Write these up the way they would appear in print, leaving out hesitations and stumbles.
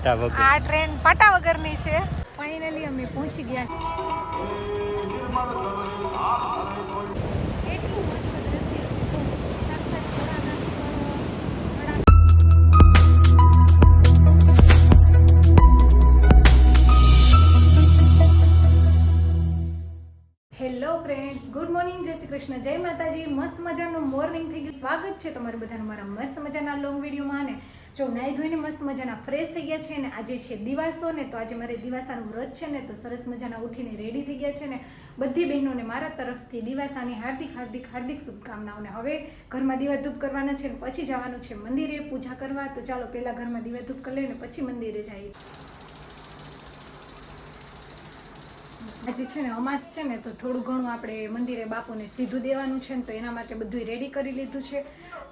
આ ટ્રેન પાટા વગરની છે. ફાઇનલી અમે પહોંચી ગયા. એટલું મસ્ત દ્રશ્ય છે. સાક્ષાત હેલો ફ્રેન્ડ્સ, ગુડ મોર્નિંગ, જય શ્રી કૃષ્ણ, જય માતાજી. મસ્ત મજાનું મોર્નિંગ થઈ ગયું. સ્વાગત છે તમારું બધાનું મારા મસ્ત મજાના લોંગ વિડીયોમાં. ને જો નાહી ધોઈને મસ્ત મજાના ફ્રેશ થઈ ગયા છે ને આજે છે દિવાસો ને તો આજે મારે દિવાસાનું વ્રત છે ને તો સરસ મજાના ઉઠીને રેડી થઈ ગયા છે ને બધી બહેનોને મારા તરફથી દિવાસાની હાર્દિક હાર્દિક હાર્દિક શુભકામનાઓ. ને હવે ઘરમાં દીવા ધૂપ કરવાના છે ને પછી જવાનું છે મંદિરે પૂજા કરવા. તો ચાલો પહેલાં ઘરમાં દીવા ધૂપ કરી લઈને પછી મંદિરે જઈએ. આજે છે ને અમાસ છે ને તો થોડું ઘણું આપણે મંદિરે બાપુને સીધું દેવાનું છે ને તો એના માટે બધું રેડી કરી લીધું છે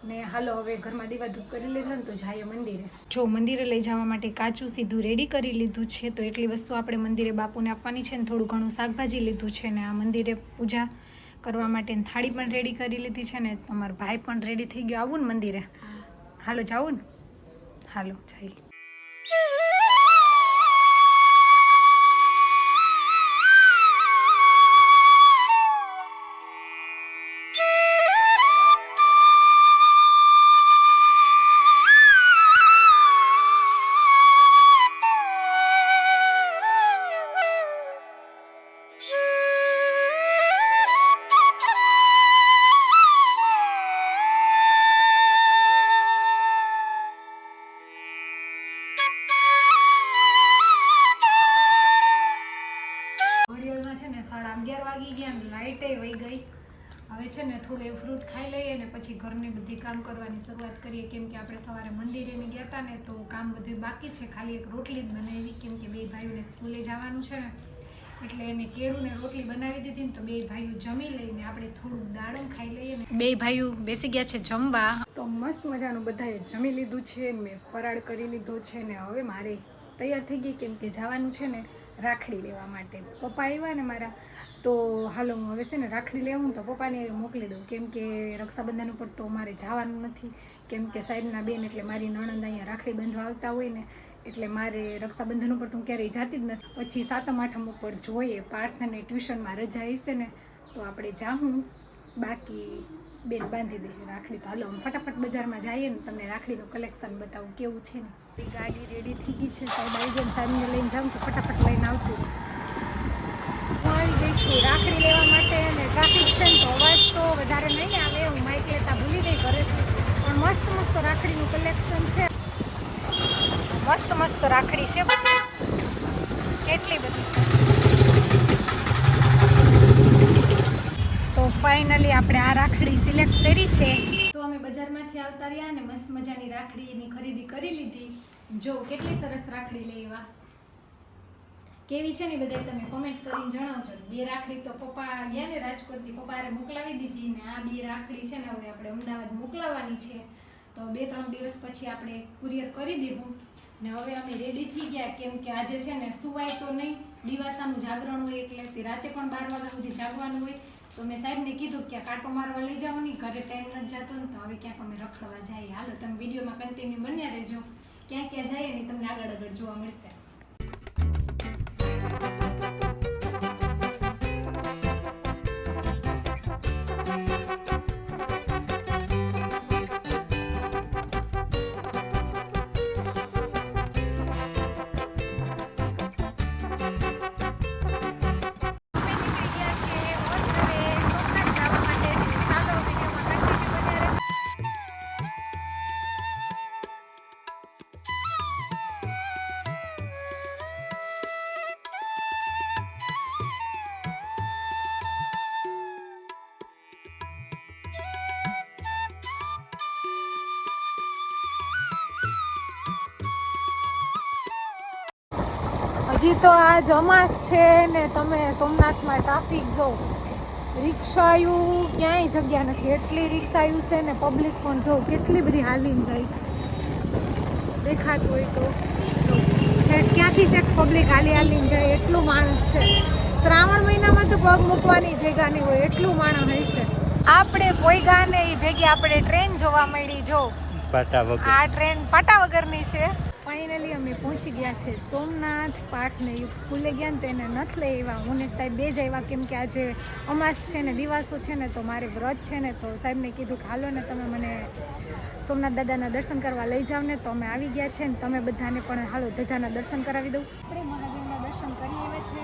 ને હાલો હવે ઘરમાં દીવા ધૂપ કરી લીધા ને તો જઈએ મંદિરે. જો મંદિરે લઈ જવા માટે કાચું સીધું રેડી કરી લીધું છે તો એટલી વસ્તુ આપણે મંદિરે બાપુને આપવાની છે ને થોડું ઘણું શાકભાજી લીધું છે ને આ મંદિરે પૂજા કરવા માટે થાળી પણ રેડી કરી લીધી છે ને તમારો ભાઈ પણ રેડી થઈ ગયો. આવું ને મંદિરે? હાલો જાવું ને? હાલો જઈએ. લાઇટે વહી ગઈ. હવે છે ને થોડું એ ફ્રૂટ ખાઈ લઈએ ને પછી ઘરની બધી કામ કરવાની શરૂઆત કરીએ. કેમ કે આપણે સવારે મંદિરે ગયા હતા ને તો કામ બધું બાકી છે. ખાલી એક રોટલી જ બનાવી કેમ કે બે ભાઈઓને સ્કૂલે જવાનું છે ને એટલે એને કેળું ને રોટલી બનાવી દીધી ને તો બે ભાઈઓ જમી લઈને આપણે થોડુંક દાડમ ખાઈ લઈએ ને બે ભાઈઓ બેસી ગયા છે જમવા. તો મસ્ત મજાનું બધાએ જમી લીધું છે. મેં ફરાળ કરી લીધો છે ને હવે મારે તૈયાર થઈ ગઈ કેમ કે જવાનું છે ને રાખડી લેવા માટે. પપ્પા આવ્યા ને મારા તો હાલો હું હવે છે ને રાખડી લેવું તો પપ્પાને મોકલી દઉં કેમ કે રક્ષાબંધન ઉપર તો મારે જવાનું નથી કેમ કે સાઈડના બેન એટલે મારી નણંદ અહીંયા રાખડી બાંધવા આવતા હોય ને એટલે મારે રક્ષાબંધન ઉપર તો હું ક્યારેય જાતી જ નથી. પછી 7મ 8મ ઉપર જોઈએ પાર્થને ટ્યુશનમાં રજા હશે ને તો આપણે જાઉં બાકી બેન બાંધી દે રાખડી. તો હાલો હું ફટાફટ બજારમાં જઈએ ને તમને રાખડીનું કલેક્શન બતાવું કેવું છે ને. ગાડી રેડી થઈ ગઈ છે. સાહેબ આવી ગયા સાહેબને લઈને જાઉં તો ફટાફટ લઈને આવતું. હું આવી ગઈ છું રાખડી લેવા માટે અને ટ્રાફિક છે ને તો અવાજ તો વધારે નહીં આવે. હું માઇક લેતા ભૂલી ગઈ ઘરેથી પણ મસ્ત મસ્ત રાખડીનું કલેક્શન છે. મસ્ત મસ્ત રાખડી છે કેટલી બધી છે. તો ફાઇનલી આપણે આ રાખડી સિલેક્ટ કરી છે. તો અમે બજારમાંથી આવતા રહ્યા અને મસ્ત મજાની રાખડીની ખરીદી કરી લીધી. જો કેટલી સરસ રાખડી લેવા કેવી છે ને બધા તમે કોમેન્ટ કરીને જણાવજો. બે રાખડી તો પપ્પા ગયા ને રાજકોટથી પપ્પાએ મોકલાવી દીધી ને આ બે રાખડી છે ને હવે આપણે અમદાવાદ મોકલાવવાની છે તો 2-3 દિવસ પછી આપણે કુરિયર કરી દેવું. ને હવે અમે રેડી થઈ ગયા કેમ કે આજે છે ને સુવાય તો નહીં. દિવાસાનું જાગરણ હોય એટલે રાતે પણ 12 વાગ્યા સુધી જાગવાનું હોય તો મેં સાહેબને કીધું કે કાંટો મારવા લઈ જાઓ નહીં ઘરે ટાઈમ નથી જતો ને તો હવે ક્યાંક અમે રખડવા જઈએ. હાલો તમે વિડીયોમાં કન્ટિન્યુ બન્યા રહેજો. ક્યાં ક્યાં જઈએ ને તમને આગળ આગળ જોવા મળશે. હજી તો આજ અમાસ છે ને તમે સોમનાથમાં ટ્રાફિક જો રિક્ષાયું ક્યાંય જગ્યા નથી. એટલી રિક્ષાયું છે ને પબ્લિક પણ જો કેટલી બધી હાલીને જાય દેખાતું હોય તો ક્યાંથી છે પબ્લિક હાલીને જાય એટલું માણસ છે. શ્રાવણ મહિનામાં તો પગ મૂકવાની જગ્યા નહીં હોય એટલું માણસ હશે. આપણે પોઈગા ને એ ભેગી આપણે ટ્રેન જોવા મળી. જો આ ટ્રેન પાટા વગરની છે. ફાઇનલી અમે પહોંચી ગયા છે સોમનાથ. પાઠને યુગ સ્કૂલે ગયા ને તો એને નથી લઈ આવ્યા. હું ને સાહેબ બે જ આવ્યા કેમ કે આજે અમાસ છે ને દિવાસો છે ને તો મારે વ્રત છે ને તો સાહેબને કીધું કે હાલો ને તમે મને સોમનાથ દાદાના દર્શન કરવા લઈ જાવ ને તો અમે આવી ગયા છે ને તમે બધાને પણ હાલો ધજાના દર્શન કરાવી દઉં. આપણે મહાદેવના દર્શન કરી આવ્યા છે.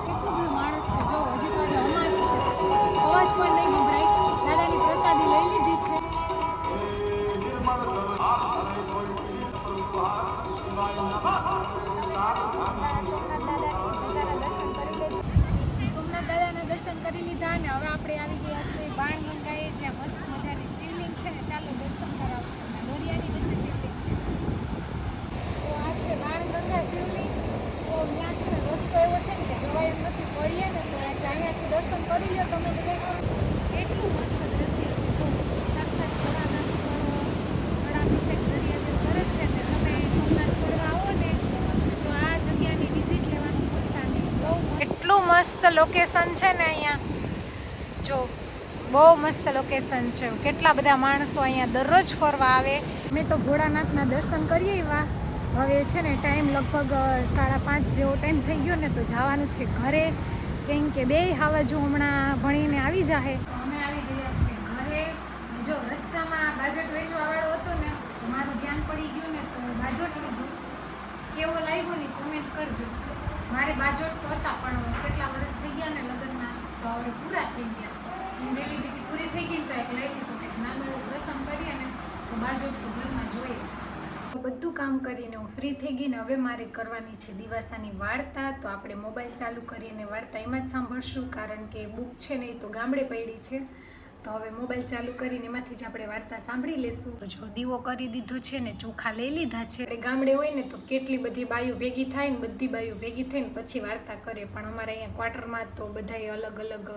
કેટલું બધું માણસ છે જો હજી તો આજે અમાસ છે. અવાજ પણ નહીં સંભળાય. દાદાની પ્રસાદી લઈ લીધી છે. સોમનાથ દાદાના દર્શન કરી લીધા અને હવે આપણે આવી ગયા છે બાણગંગાએ, જ્યાં મસ્ત મજાની શિવલિંગ છે ને ચાલો દર્શન કરાવું. દરિયાની વચ્ચે શિવલિંગ છે. તો આ છે બાણગંગા શિવલિંગ. તો ત્યાં છે ને રસ્તો એવો છે ને કે જવાય એમ નથી, પડીએ ને તો એટલે અહીંયાથી દર્શન કરી લો તમે બધા. એટલું મસ્ત દ્રશ્ય છે. તો સાક્ષાત ઘોડાભિષેક દરિયાદેવ કરે છે ને તમે સોમનાથ ફરવા આવો ને તો આ જગ્યાની વિઝિટ લેવાનું ભૂલતા નહીં. એટલું મસ્ત લોકેશન છે ને અહીંયા જો, બહુ મસ્ત લોકેશન છે. કેટલા બધા માણસો અહીંયા દરરોજ ફરવા આવે. મેં તો ભોળાનાથના દર્શન કરી આવ્યા. હવે છે ને ટાઈમ લગભગ 5:30 જેવો ટાઈમ થઈ ગયો ને તો જવાનું છે ઘરે, કેમ કે બે હાવાજુ હમણાં ભણીને આવી જાય. અમે આવી ગયા છીએ ઘરે. જો રસ્તામાં બાજોટ વેચવાવાળો હતો ને તો મારું ધ્યાન પડી ગયું ને તો બાજોટ લીધું. કેવો લાગ્યો ને કોમેન્ટ કરજો. મારે બાજોટ તો હતા પણ કેટલા વર્ષ થઈ ગયા ને લગ્નના તો હવે પૂરા થઈ ગયા. એની વેલિડિટી પૂરી થઈ ગઈ તો એક લઈ લીધું. કંઈક નાનો એવો પ્રસંગ કરીએ ને તો બાજોટ તો ઘરમાં જોઈએ. બધું કામ કરીને હું ફ્રી થઈ ગઈ ને હવે મારે કરવાની છે દિવાસાની વાર્તા. તો આપણે મોબાઈલ ચાલુ કરીને વાર્તા એમાં જ સાંભળશું, કારણ કે બુક છે ને એ તો ગામડે પડી છે. તો હવે મોબાઈલ ચાલુ કરીને એમાંથી જ આપણે વાર્તા સાંભળી લેશું. તો જો દીવો કરી દીધો છે ને ચોખા લઈ લીધા છે. આપણે ગામડે હોય ને તો કેટલી બધી બાયું ભેગી થાય ને બધી બાયું ભેગી થઈને પછી વાર્તા કરે, પણ અમારે અહીંયા ક્વાર્ટરમાં તો બધાય અલગ અલગ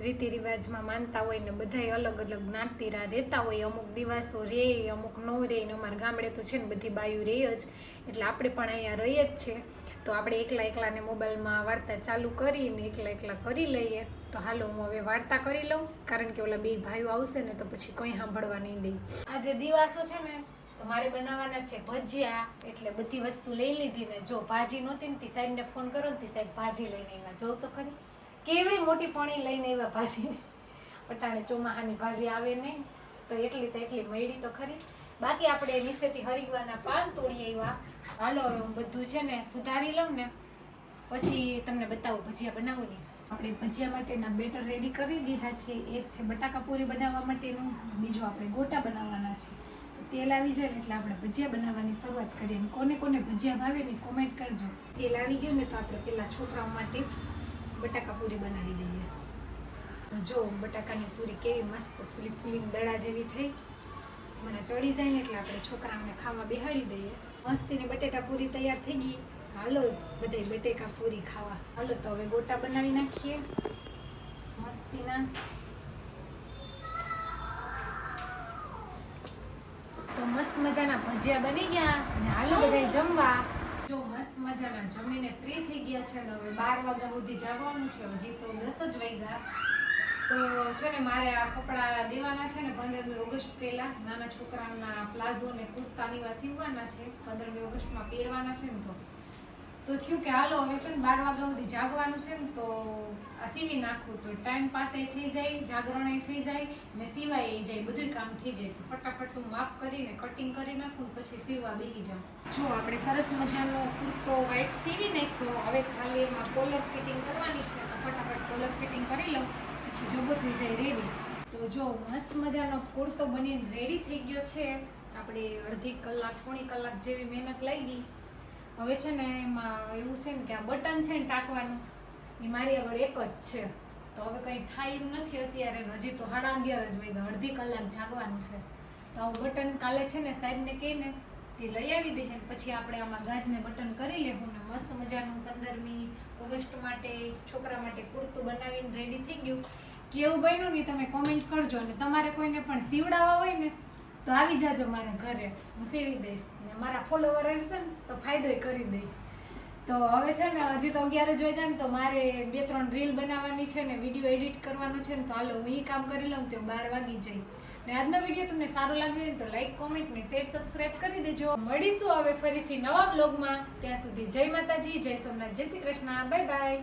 રીતિ રિવાજમાં માનતા હોય ને બધાય અલગ અલગ જ્ઞાતિરા રહેતા હોય. અમુક દિવસો રે, અમુક ન રહે. ને અમારા ગામડે તો છે ને બધી બાયું રહે જ, એટલે આપણે પણ અહીંયા રહીએ જ છે. તો આપણે એકલાને મોબાઈલમાં વાર્તા ચાલુ કરીને એકલા કરી લઈએ. તો હાલો હું હવે વાર્તા કરી લઉં, કારણ કે ઓલા બે ભાઈઓ આવશે ને તો પછી કંઈ સાંભળવા નહીં દે. આજે દિવાસો છે ને તો મારે બનાવવાના છે ભજીયા, એટલે બધી વસ્તુ લઈ લીધી ને જો ભાજી નહોતી ને સાહેબને ફોન કરો ને સાહેબ ભાજી લઈને આવ્યા. જોઉં તો ખરી કેવડી મોટી પણી લઈને આવ્યા ભાજીને. પટાણે ચોમાહાની ભાજી આવે નહીં તો એટલી મળી તો ખરી. બાકી આપણે નીચેથી હરિગવાના પાન તોડી આવ્યા. હાલો હવે હું બધું છે ને સુધારી લઉં ને પછી તમને બતાવું ભજીયા બનાવું ને. આપણે ભજીયા માટેના બેટર રેડી કરી દીધા છે. એક છે બટાકા પૂરી બનાવવા માટેનું, બીજું આપણે ગોટા બનાવવાના છે. તો તેલ આવી જાય ને એટલે આપણે ભજીયા બનાવવાની શરૂઆત કરીએ. કોને કોને ભજીયા ભાવે ને કોમેન્ટ કરજો. તેલ આવી ગયું ને તો આપણે પેલા છોકરાઓ માટે બટાકા પૂરી બનાવી દઈએ. તો જો બટાકાની પૂરી કેવી મસ્ત ફૂલી દડા જેવી થઈ. મને ચડી જાય ને એટલે આપણે છોકરાઓને ખાવા બેહાડી દઈએ. મસ્તીની બટેકા પૂરી તૈયાર થઈ ગઈ. હાલો બધાય બટેકા પૂરી ખાવા. હાલો તો હવે ગોટા બનાવી નાખીએ મસ્તીના. તો મસ્ત મજાના ભજીયા બની ગયા અને હાલો બધાય જમવા. જો મસ્ત મજાના જમીને ફ્રી થઈ ગયા છે ને હવે 12 વાગ્યા સુધી જાગવાનું છે. હજી તો 10 જ વાગ્યા. તો છે ને મારે આ કપડાં દેવાના છે ને 15મી ઓગસ્ટ પહેલાં. નાના છોકરાઓના પ્લાઝો ને કુર્તાની એવા સીવવાના છે, 15મી ઓગસ્ટમાં પહેરવાના છે ને તો થયું કે હાલો હવે છે ને 12 વાગ્યા સુધી જાગવાનું છે ને તો આ સીવી નાખવું. તો ટાઈમ પાસે થઈ જાય, જાગરણ થઈ જાય ને સિવાય જાય, બધું કામ થઈ જાય. તો ફટાફટ હું માપ કરીને કટિંગ કરી નાખું પછી સીવવા બેસી જાઉં. જો આપણે સરસ મજાનો કુર્તો વ્હાઈટ સીવી નાખ્યો. હવે ખાલી એમાં કોલર ફિટિંગ કરવાની છે તો ફટાફટ કોલર ફિટિંગ કરી લઉં પછી જોબો થઈ જાય રેડી. તો જો મસ્ત મજાનો કુર્તો બનીને રેડી થઈ ગયો છે. આપણે અડધી કલાક પોણી કલાક જેવી મહેનત લાગી. હવે છે ને એમાં એવું છે ને કે આ બટન છે ને ટાંકવાનું એ મારી આગળ એક જ છે. તો હવે કંઈ થાય એમ નથી અત્યારે. હજી તો 11:30 જ વાગ્યા, અડધી કલાક જાગવાનું છે. તો આવું બટન કાલે છે ને સાહેબને કહીને તે લઈ આવી દે. પછી આપણે આમાં ગાજને બટન કરી લેવું ને મસ્ત મજાનું 15મી ઓગસ્ટ માટે છોકરા માટે કુર્તું બનાવીને રેડી થઈ ગયું. કેવું બન્યું ને તમે કોમેન્ટ કરજો. અને તમારે કોઈને પણ સીવડાવવા હોય ને તો આવી જાજો મારા ઘરે, હું સીવી દઈશ. ને મારા ફોલોવર હશે ને તો ફાયદો કરી દઈ. તો હવે છે ને હજી તો 11 જ વાગ્યા ને તો મારે 2-3 રીલ બનાવવાની છે ને વિડીયો એડિટ કરવાનો છે ને તો હાલો હું એ કામ કરી લઉં તો 12 વાગી જાય. ને આજનો વિડીયો તમને સારો લાગ્યો હોય તો લાઈક કોમેન્ટ ને શેર સબસ્ક્રાઇબ કરી દેજો. મળીશું હવે ફરીથી નવા બ્લોગમાં. ત્યાં સુધી જય માતાજી, જય સોમનાથ, જય શ્રી કૃષ્ણ, બાય બાય.